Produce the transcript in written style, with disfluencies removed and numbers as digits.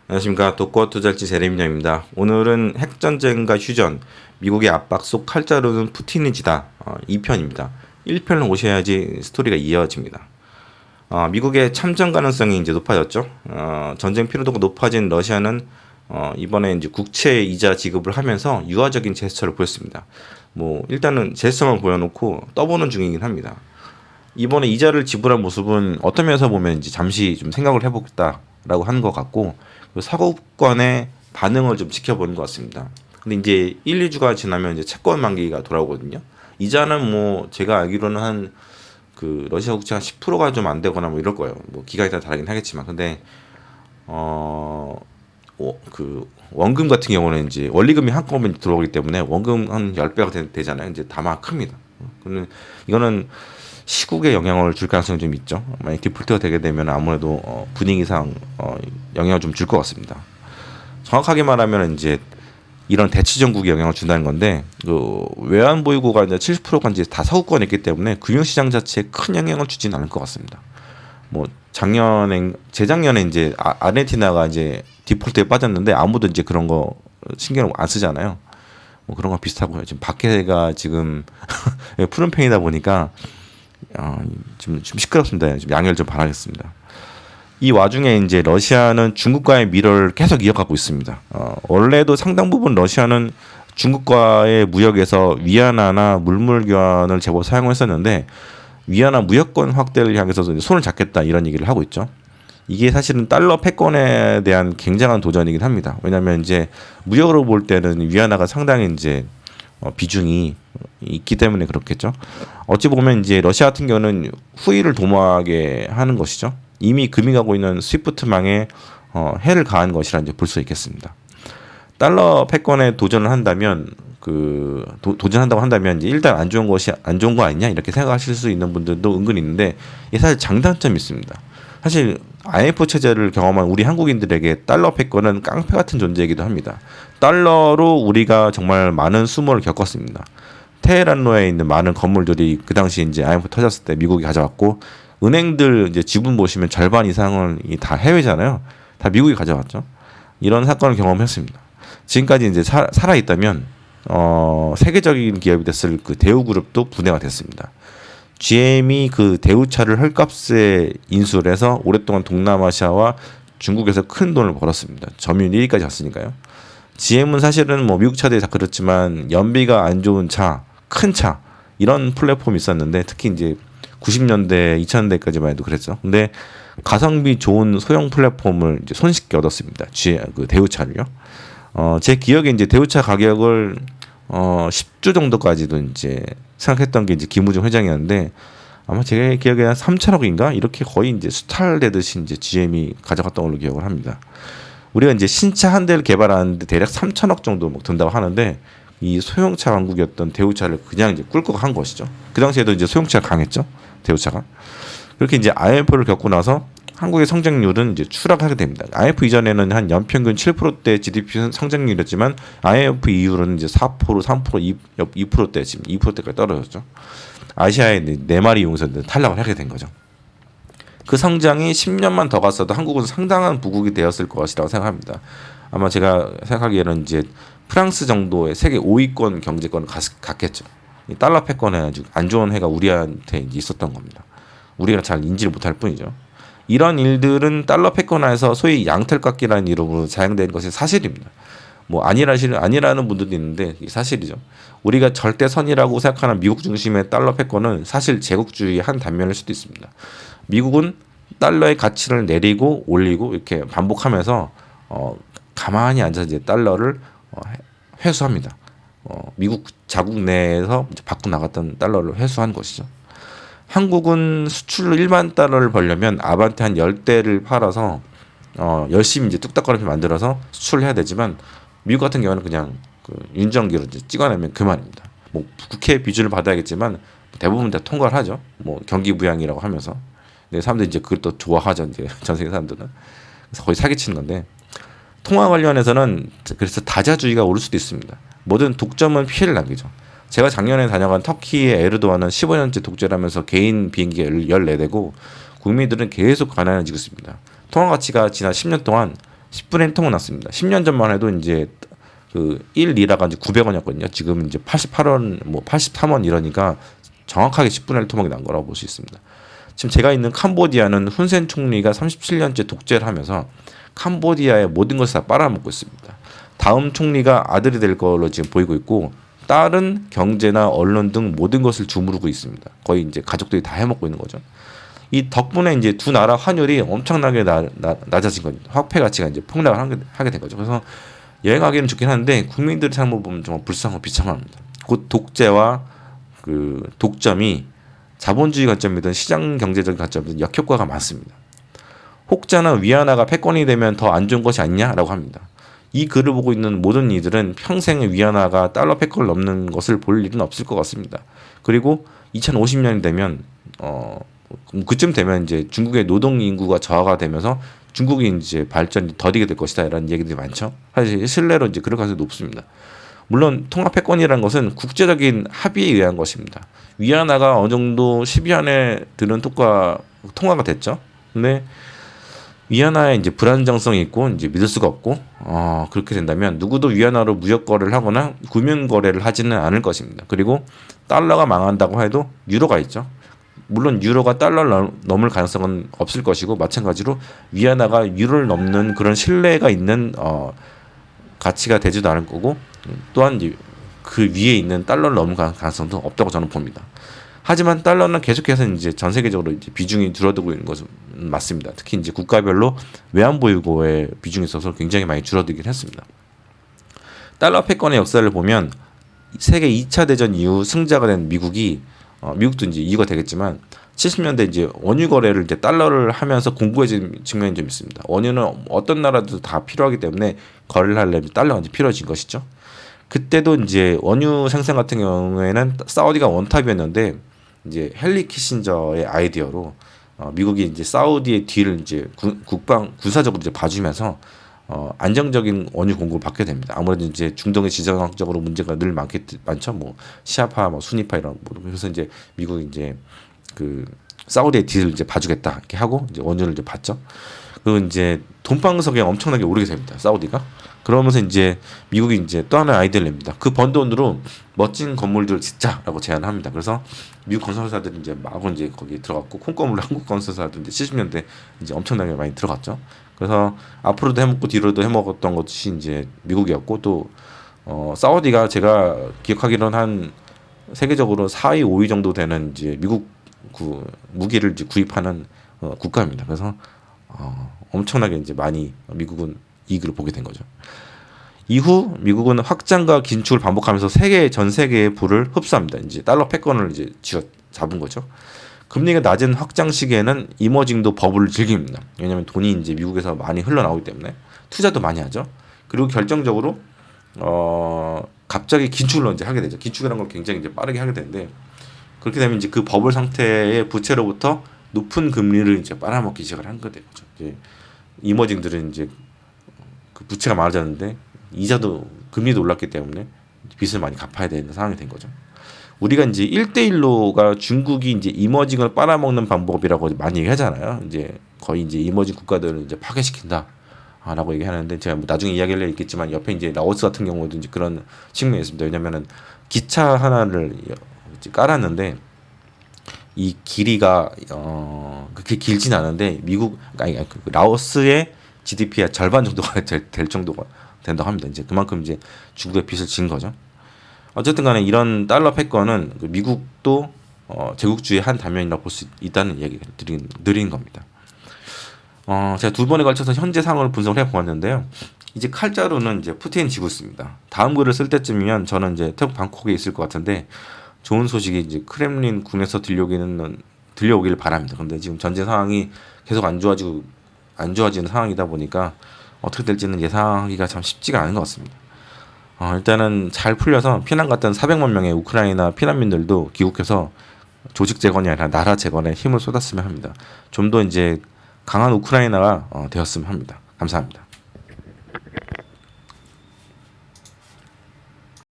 안녕하십니까. 독거투자일지 제레미야입니다. 오늘은 핵전쟁과 휴전, 미국의 압박 속 칼자루는 푸틴의 지다 2편입니다. 1편을 오셔야지 스토리가 이어집니다. 미국의 참전 가능성이 이제 높아졌죠. 전쟁 피로도가 높아진 러시아는 이번에 이제 국채 이자 지급을 하면서 유화적인 제스처를 보였습니다. 뭐 일단은 제스처만 보여놓고 떠보는 중이긴 합니다. 이번에 이자를 지불한 모습은 어떤 면에서 보면 이제 잠시 좀 생각을 해보겠다라고 하는 것 같고, 그 사고권의 반응을 좀 지켜보는 것 같습니다. 근데 이제 1, 2주가 지나면 이제 채권 만기가 돌아오거든요. 이자는 뭐 제가 알기로는 한 그 러시아 국채 한 10%가 좀 안 되거나 뭐 이럴 거예요. 뭐 기간에 따라 다르긴 하겠지만, 근데 그 원금 같은 경우는 이제 원리금이 한꺼번에 들어오기 때문에 원금 한 10배가 되잖아요. 이제 다마 큽니다. 근데 이거는 시국에 영향을 줄 가능성이 좀 있죠. 만약 디폴트가 되게 되면 아무래도 분위기상 영향을 좀 줄 것 같습니다. 정확하게 말하면 이제 이런 대치 정국이 영향을 준다는 건데, 그 외환 보유고가 이제 70%가 이제 다 사고권에 있기 때문에 금융시장 자체에 큰 영향을 주지는 않을 것 같습니다. 뭐 재작년에 이제 아르헨티나가 이제 디폴트에 빠졌는데 아무도 이제 그런 거 신경을 안 쓰잖아요. 뭐 그런 거 비슷하고요. 지금 밖에가 지금 푸른 편이다 보니까 좀 시끄럽습니다. 좀 양해를 좀 바라겠습니다. 이 와중에 이제 러시아는 중국과의 밀을 계속 이어가고 있습니다. 원래도 상당 부분 러시아는 중국과의 무역에서 위안화나 물물 교환을 제법 사용했었는데, 위안화 무역권 확대를 향해서 손을 잡겠다 이런 얘기를 하고 있죠. 이게 사실은 달러 패권에 대한 굉장한 도전이긴 합니다. 왜냐하면 이제 무역으로 볼 때는 위안화가 상당히 이제 비중이 있기 때문에 그렇겠죠. 어찌 보면 이제 러시아 같은 경우는 후위를 도모하게 하는 것이죠. 이미 금이 가고 있는 스위프트망에 해를 가한 것이라 이제 볼 수 있겠습니다. 달러 패권에 도전을 한다면 도전한다고 한다면 이제 일단 안 좋은 거 아니냐 이렇게 생각하실 수 있는 분들도 은근히 있는데, 이게 사실 장단점이 있습니다. 사실 IMF 체제를 경험한 우리 한국인들에게 달러 패권은 깡패 같은 존재이기도 합니다. 달러로 우리가 정말 많은 수모를 겪었습니다. 테헤란로에 있는 많은 건물들이 그 당시 이제 IMF 터졌을 때 미국이 가져왔고, 은행들 이제 지분 보시면 절반 이상은 다 해외잖아요. 다 미국이 가져왔죠. 이런 사건을 경험했습니다. 지금까지 이제 살아 있다면 세계적인 기업이 됐을 그 대우그룹도 분해가 됐습니다. GM이 그 대우차를 헐값에 인수를 해서 오랫동안 동남아시아와 중국에서 큰 돈을 벌었습니다. 점유율 1위까지 갔으니까요. GM은 사실은 뭐 미국 차들이 다 그렇지만 연비가 안 좋은 차, 큰 차 이런 플랫폼이 있었는데, 특히 이제 90년대, 2000년대까지만 해도 그랬죠. 근데 가성비 좋은 소형 플랫폼을 이제 손쉽게 얻었습니다. 그 대우차를요. 제 기억에 이제 대우차 가격을 10조 정도까지도 이제 생각했던 게 이제 김우중 회장이었는데, 아마 제 기억에 한 3천억인가 이렇게 거의 이제 수탈되듯이 이제 GM이 가져갔던 걸로 기억을 합니다. 우리가 이제 신차 한 대를 개발하는데 대략 3천억 정도 뭐 든다고 하는데, 이 소형차 왕국이었던 대우차를 그냥 이제 꿀꺽 한 것이죠. 그 당시에도 이제 소형차가 강했죠. 대우차가. 그렇게 이제 IMF를 겪고 나서 한국의 성장률은 이제 추락하게 됩니다. IMF 이전에는 한 연평균 7%대 GDP 성장률이었지만, IMF 이후로는 이제 4%, 3%, 2%대 지금 2%대까지 떨어졌죠. 아시아의 네 마리 용선들 탈락을 하게 된 거죠. 그 성장이 10년만 더 갔어도 한국은 상당한 부국이 되었을 것이라고 생각합니다. 아마 제가 생각하기에는 이제 프랑스 정도의 세계 5위권 경제권을 갔겠죠. 이 달러 패권에 아주 안 좋은 해가 우리한테 이제 있었던 겁니다. 우리가 잘 인지를 못할 뿐이죠. 이런 일들은 달러 패권화에서 소위 양털깎기라는 이름으로 자행된 것이 사실입니다. 뭐 아니라는 분들도 있는데 이게 사실이죠. 우리가 절대선이라고 생각하는 미국 중심의 달러 패권은 사실 제국주의의 한 단면일 수도 있습니다. 미국은 달러의 가치를 내리고 올리고 이렇게 반복하면서 가만히 앉아서 이제 달러를 회수합니다. 미국 자국 내에서 이제 밖으로 나갔던 달러를 회수한 것이죠. 한국은 수출로 1만 달러를 벌려면 아반떼 한 10대를 팔아서 열심히 이제 뚝딱거리게 만들어서 수출을 해야 되지만, 미국 같은 경우는 그냥 그 윤정기로 이제 찍어내면 그만입니다. 뭐 국회 비준을 받아야겠지만 대부분 다 통과를 하죠. 뭐 경기 부양이라고 하면서. 근데 사람들이 이제 그걸 또 좋아하죠. 이제 전 세계 사람들은. 그래서 거의 사기치는 건데, 통화 관련해서는 그래서 다자주의가 오를 수도 있습니다. 모든 독점은 피해를 남기죠. 제가 작년에 다녀간 터키의 에르도안은 15년째 독재라면서 개인 비행기가 14대고 국민들은 계속 가난해지고 있습니다. 통화 가치가 지난 10년 동안 10분의 1통은 났습니다. 10년 전만 해도 이제 그 1리라가 이제 900원이었거든요. 지금 이제 88원, 뭐 83원 이러니까 정확하게 10분의 1 토막이 난 거라고 볼 수 있습니다. 지금 제가 있는 캄보디아는 훈센 총리가 37년째 독재를 하면서 캄보디아의 모든 것을 다 빨아먹고 있습니다. 다음 총리가 아들이 될 걸로 지금 보이고 있고 딸은 경제나 언론 등 모든 것을 주무르고 있습니다. 거의 이제 가족들이 다 해먹고 있는 거죠. 이 덕분에 이제 두 나라 환율이 엄청나게 낮아진 거죠. 화폐 가치가 이제 폭락을 하게 된 거죠. 그래서 여행하기는 좋긴 한데 국민들이 잘못 보면 정말 불쌍하고 비참합니다. 곧 독재와 그 독점이 자본주의 관점이든 시장 경제적인 관점이든 역효과가 많습니다. 혹자나 위안화가 패권이 되면 더 안 좋은 것이 아니냐라고 합니다. 이 글을 보고 있는 모든 이들은 평생 위안화가 달러 패권을 넘는 것을 볼 일은 없을 것 같습니다. 그리고 2050년이 되면 그쯤 되면 이제 중국의 노동 인구가 저하가 되면서 중국이 이제 발전이 더디게 될 것이다 이런 얘기들이 많죠. 사실 실내로 이제 그럴 가능성이 높습니다. 물론 통화 패권이라는 것은 국제적인 합의에 의한 것입니다. 위안화가 어느 정도 10위안에 드는 통화가 됐죠. 근데 위안화에 이제 불안정성이 있고 이제 믿을 수가 없고 그렇게 된다면 누구도 위안화로 무역 거래를 하거나 금융 거래를 하지는 않을 것입니다. 그리고 달러가 망한다고 해도 유로가 있죠. 물론 유로가 달러를 넘을 가능성은 없을 것이고 마찬가지로 위안화가 유로를 넘는 그런 신뢰가 있는 가치가 되지도 않을 거고 또한 그 위에 있는 달러를 넘을 가능성도 없다고 저는 봅니다. 하지만 달러는 계속해서 이제 전 세계적으로 이제 비중이 줄어들고 있는 것은 맞습니다. 특히 이제 국가별로 외환보유고의 비중이 있어서 굉장히 많이 줄어들긴 했습니다. 달러 패권의 역사를 보면 세계 2차 대전 이후 승자가 된 미국도 이제 이유가 되겠지만 70년대 이제 원유 거래를 이제 달러를 하면서 공고해진 측면이 좀 있습니다. 원유는 어떤 나라도 다 필요하기 때문에 거래를 하려면 달러가 이제 필요해진 것이죠. 그때도 이제 원유 생산 같은 경우에는 사우디가 원탑이었는데 이제 헨리 키신저의 아이디어로 미국이 이제 사우디의 뒤를 이제 군사적으로 이제 봐주면서 안정적인 원유 공급을 받게 됩니다. 아무래도 이제 중동의 지정학적으로 문제가 늘 많죠. 뭐 시아파, 뭐 수니파 이런 그래서 이제 미국이 이제 그 사우디의 뒤를 이제 봐주겠다 이렇게 하고 이제 원유를 이제 받죠. 그리고 이제 돈방석에 엄청나게 오르게 됩니다. 사우디가. 그러면서 이제 미국이 이제 또 하나의 아이디어를 냅니다. 그 번 돈으로 멋진 건물들을 짓자라고 제안합니다. 그래서 미국 건설사들이 이제 마구 이제 거기 들어갔고 콩고물로 한국 건설사들 이제 70년대 이제 엄청나게 많이 들어갔죠. 그래서 앞으로도 해먹고 뒤로도 해먹었던 것이 이제 미국이었고 또 사우디가 제가 기억하기로는 한 세계적으로 4위, 5위 정도 되는 이제 미국 무기를 이제 구입하는 국가입니다. 그래서 엄청나게 이제 많이 미국은 이익을 보게 된 거죠. 이후 미국은 확장과 긴축을 반복하면서 전 세계의 부를 흡수합니다. 이제 달러 패권을 이제 잡은 거죠. 금리가 낮은 확장 시기에는 이머징도 버블을 즐깁니다. 왜냐하면 돈이 이제 미국에서 많이 흘러나오기 때문에 투자도 많이 하죠. 그리고 결정적으로 갑자기 긴축을 이제 하게 되죠. 긴축이라는 걸 굉장히 이제 빠르게 하게 되는데 그렇게 되면 이제 그 버블 상태의 부채로부터 높은 금리를 이제 빨아먹기 시작을 한 거죠. 이제 이머징들은 이제 그 부채가 많아졌는데 이자도 금리도 올랐기 때문에 빚을 많이 갚아야 되는 상황이 된 거죠. 우리가 이제 1대1로가 중국이 이제 이머징을 빨아먹는 방법이라고 많이 얘기하잖아요. 이제 거의 이제 이머징 국가들을 이제 파괴시킨다라고 얘기하는데 제가 뭐 나중에 이야기할 있겠지만 옆에 이제 라오스 같은 경우도 이제 그런 측면이 있습니다. 왜냐면은 기차 하나를 깔았는데 이 길이가 그렇게 길진 않은데 라오스의 GDP의 절반 정도가 될 정도가 된다고 합니다. 이제 그만큼 이제 중국의 빚을 진 거죠. 어쨌든 간에 이런 달러 패권은 미국도 제국주의의 한 단면이라고 볼 수 있다는 이야기를 드리는 겁니다. 제가 두 번에 걸쳐서 현재 상황을 분석을 해보았는데요. 이제 칼자루는 이제 푸틴 지고 있습니다. 다음 글을 쓸 때쯤이면 저는 이제 태국 방콕에 있을 것 같은데 좋은 소식이 이제 크렘린 군에서 들려오기를 바랍니다. 근데 지금 전제 상황이 계속 안 좋아지는 상황이다 보니까 어떻게 될지는 예상하기가 참 쉽지가 않은 것 같습니다. 일단은 잘 풀려서 피난 갔던 400만 명의 우크라이나 피난민들도 귀국해서 조직 재건이 아니라 나라 재건에 힘을 쏟았으면 합니다. 좀 더 이제 강한 우크라이나가 되었으면 합니다. 감사합니다.